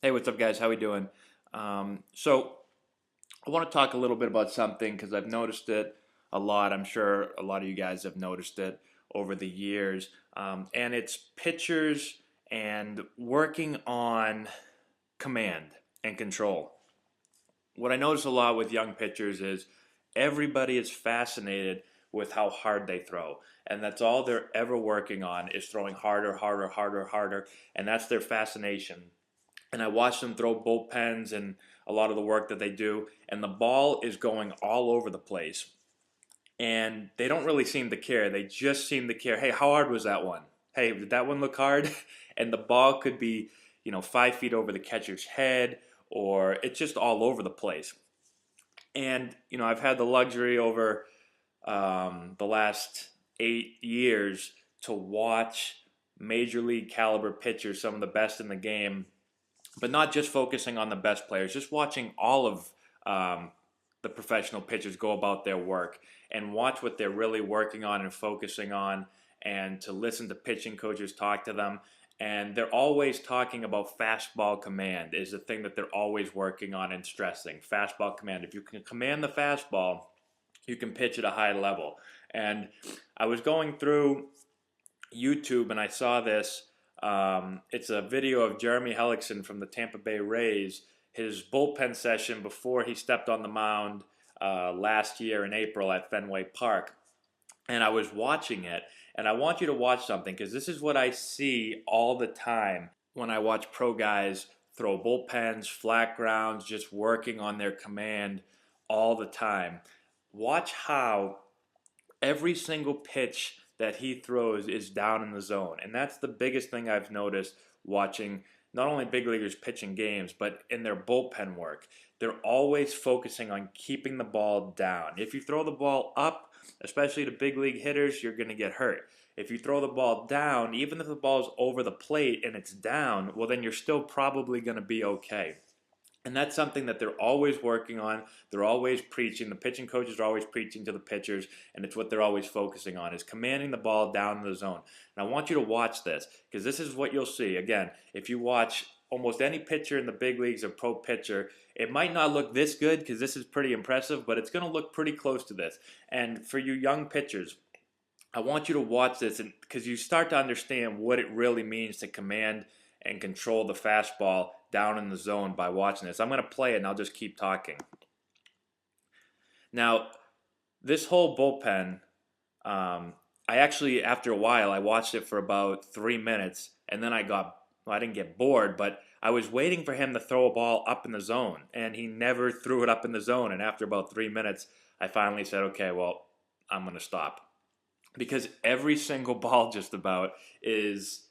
Hey, what's up, guys? How we doing? So I want to talk a little bit about something because I've noticed it a lot. I'm sure a lot of you guys have noticed it over the years, and it's pitchers and working on command and control. What I notice a lot with young pitchers is everybody is fascinated with how hard they throw, and that's all they're ever working on is throwing harder, harder, harder, harder, and that's their fascination. And I watch them throw bullpens and a lot of the work that they do, and the ball is going all over the place. And they don't really seem to care. They just seem to care. Hey, how hard was that one? Hey, did that one look hard? And the ball could be, 5 feet over the catcher's head, or it's just all over the place. And I've had the luxury over the last 8 years to watch major league caliber pitchers, some of the best in the game, but not just focusing on the best players, just watching all of the professional pitchers go about their work and watch what they're really working on and focusing on, and to listen to pitching coaches talk to them. And they're always talking about fastball command is the thing that they're always working on and stressing. Fastball command. If you can command the fastball, you can pitch at a high level. And I was going through YouTube and I saw this. It's a video of Jeremy Hellickson from the Tampa Bay Rays, his bullpen session before he stepped on the mound last year in April at Fenway Park. And I was watching it, and I want you to watch something because this is what I see all the time when I watch pro guys throw bullpens, flat grounds, just working on their command all the time. Watch how every single pitch that he throws is down in the zone. And that's the biggest thing I've noticed watching not only big leaguers pitching games, but in their bullpen work. They're always focusing on keeping the ball down. If you throw the ball up, especially to big league hitters, you're going to get hurt. If you throw the ball down, even if the ball's over the plate and it's down, well, then you're still probably going to be okay. And that's something that they're always working on. They're always preaching. The pitching coaches are always preaching to the pitchers, and it's what they're always focusing on is commanding the ball down in the zone. And I want you to watch this because this is what you'll see. Again, if you watch almost any pitcher in the big leagues, a pro pitcher, it might not look this good because this is pretty impressive, but it's going to look pretty close to this. And for you young pitchers, I want you to watch this because you start to understand what it really means to command and control the fastball down in the zone by watching this. I'm going to play it and I'll just keep talking. Now, this whole bullpen, I actually, after a while, I watched it for about 3 minutes, and then I didn't get bored, but I was waiting for him to throw a ball up in the zone, and he never threw it up in the zone. And after about 3 minutes, I finally said, okay, well, I'm going to stop. Because every single ball just about is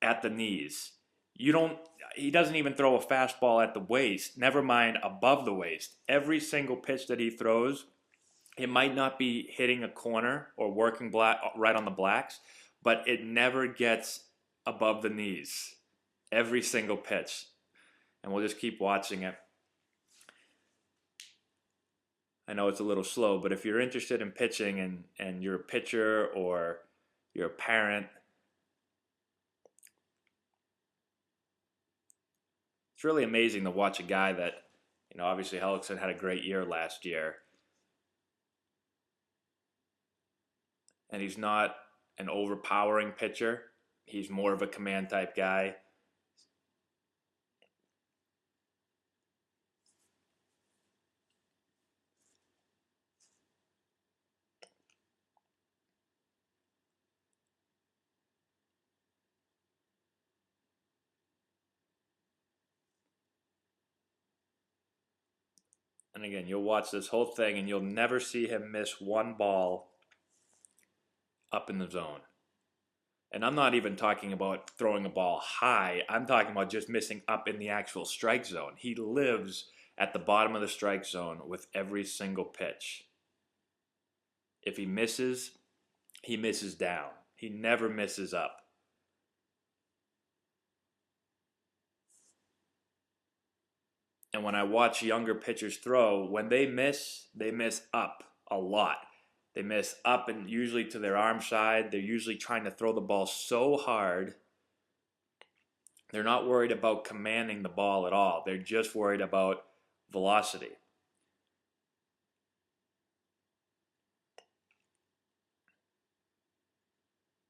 at the knees. He doesn't even throw a fastball at the waist, never mind above the waist. Every single pitch that he throws, it might not be hitting a corner or working right on the blacks, but it never gets above the knees. Every single pitch. And we'll just keep watching it. I know it's a little slow, but if you're interested in pitching and you're a pitcher or you're a parent, it's really amazing to watch a guy that, obviously Hellickson had a great year last year. And he's not an overpowering pitcher. He's more of a command type guy. And again, you'll watch this whole thing and you'll never see him miss one ball up in the zone. And I'm not even talking about throwing a ball high. I'm talking about just missing up in the actual strike zone. He lives at the bottom of the strike zone with every single pitch. If he misses down. He never misses up. And when I watch younger pitchers throw, when they miss up a lot. They miss up and usually to their arm side. They're usually trying to throw the ball so hard They're not worried about commanding the ball at all. They're just worried about velocity.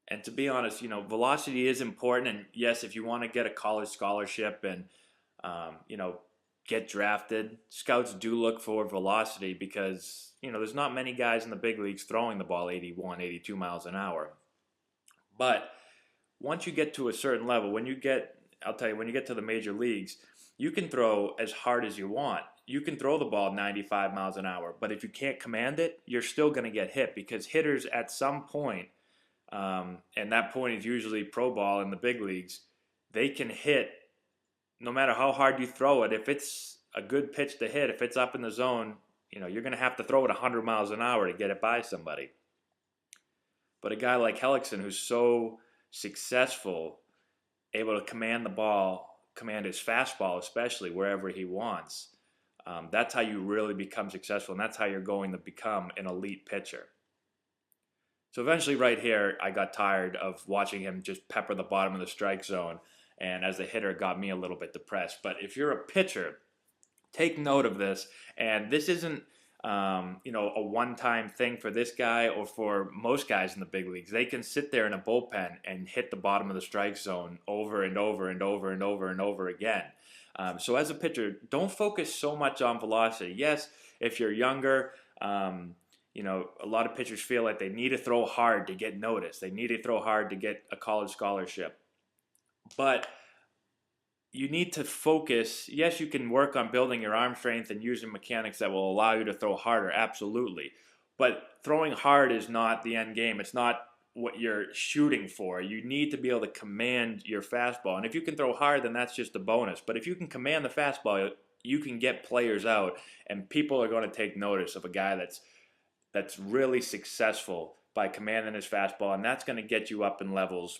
And to be honest, velocity is important. And yes, if you want to get a college scholarship and, get drafted, scouts do look for velocity because, there's not many guys in the big leagues throwing the ball 81, 82 miles an hour. But once you get to a certain level, I'll tell you, when you get to the major leagues, you can throw as hard as you want. You can throw the ball 95 miles an hour, but if you can't command it, you're still going to get hit because hitters at some point, and that point is usually pro ball in the big leagues, they can hit no matter how hard you throw it. If it's a good pitch to hit, if it's up in the zone, you're going to have to throw it 100 miles an hour to get it by somebody. But a guy like Hellickson, who's so successful, able to command the ball, command his fastball, especially wherever he wants, that's how you really become successful, and that's how you're going to become an elite pitcher. So eventually right here, I got tired of watching him just pepper the bottom of the strike zone, and as a hitter, it got me a little bit depressed. But if you're a pitcher, take note of this, and this isn't a one-time thing for this guy or for most guys in the big leagues. They can sit there in a bullpen and hit the bottom of the strike zone over and over and over and over and over again. So as a pitcher, don't focus so much on velocity. Yes, if you're younger, a lot of pitchers feel like they need to throw hard to get noticed. They need to throw hard to get a college scholarship. But you need to focus. Yes, you can work on building your arm strength and using mechanics that will allow you to throw harder, absolutely. But throwing hard is not the end game. It's not what you're shooting for. You need to be able to command your fastball. And if you can throw hard, then that's just a bonus. But if you can command the fastball, you can get players out, and people are going to take notice of a guy that's really successful by commanding his fastball, and that's going to get you up in levels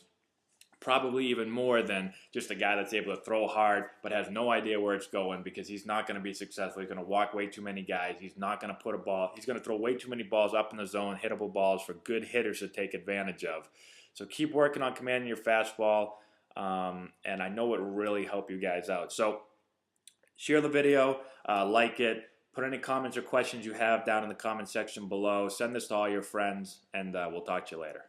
probably even more than just a guy that's able to throw hard but has no idea where it's going, because he's not going to be successful. He's going to walk way too many guys. He's not going to he's going to throw way too many balls up in the zone, hittable balls for good hitters to take advantage of. So keep working on commanding your fastball, and I know it will really help you guys out. So share the video, like it, put any comments or questions you have down in the comment section below. Send this to all your friends, and we'll talk to you later.